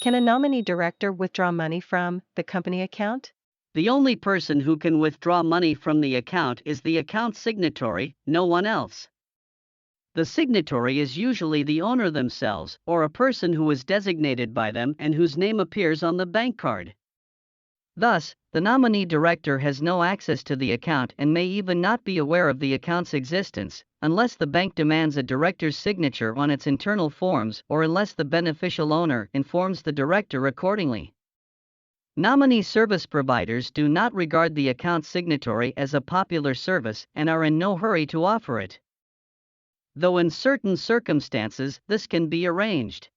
Can a nominee director withdraw money from the company account? The only person who can withdraw money from the account is the account signatory, no one else. The signatory is usually the owner themselves or a person who is designated by them and whose name appears on the bank card. Thus, the nominee director has no access to the account and may even not be aware of the account's existence, unless the bank demands a director's signature on its internal forms or unless the beneficial owner informs the director accordingly. Nominee service providers do not regard the account signatory as a popular service and are in no hurry to offer it, though in certain circumstances this can be arranged.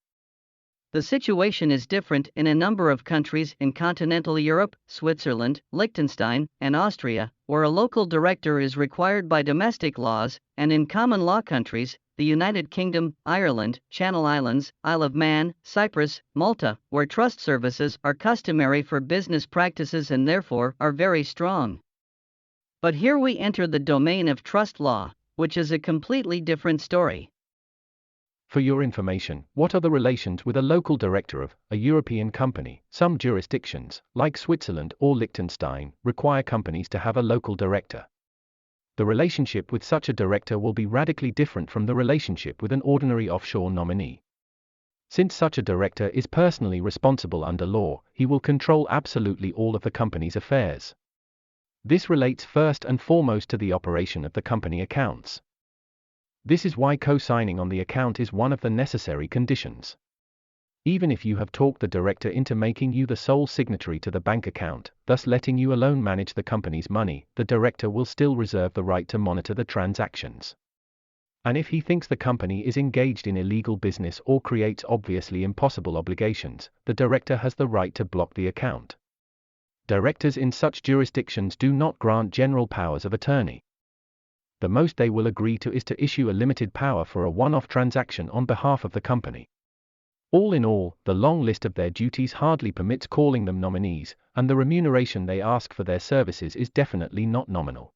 The situation is different in a number of countries in continental Europe, Switzerland, Liechtenstein, and Austria, where a local director is required by domestic laws, and in common law countries, the United Kingdom, Ireland, Channel Islands, Isle of Man, Cyprus, Malta, where trust services are customary for business practices and therefore are very strong. But here we enter the domain of trust law, which is a completely different story. For your information, what are the relations with a local director of a European company? Some jurisdictions, like Switzerland or Liechtenstein, require companies to have a local director. The relationship with such a director will be radically different from the relationship with an ordinary offshore nominee. Since such a director is personally responsible under law, he will control absolutely all of the company's affairs. This relates first and foremost to the operation of the company accounts. This is why co-signing on the account is one of the necessary conditions. Even if you have talked the director into making you the sole signatory to the bank account, thus letting you alone manage the company's money, the director will still reserve the right to monitor the transactions. And if he thinks the company is engaged in illegal business or creates obviously impossible obligations, the director has the right to block the account. Directors in such jurisdictions do not grant general powers of attorney. The most they will agree to is to issue a limited power for a one-off transaction on behalf of the company. All in all, the long list of their duties hardly permits calling them nominees, and the remuneration they ask for their services is definitely not nominal.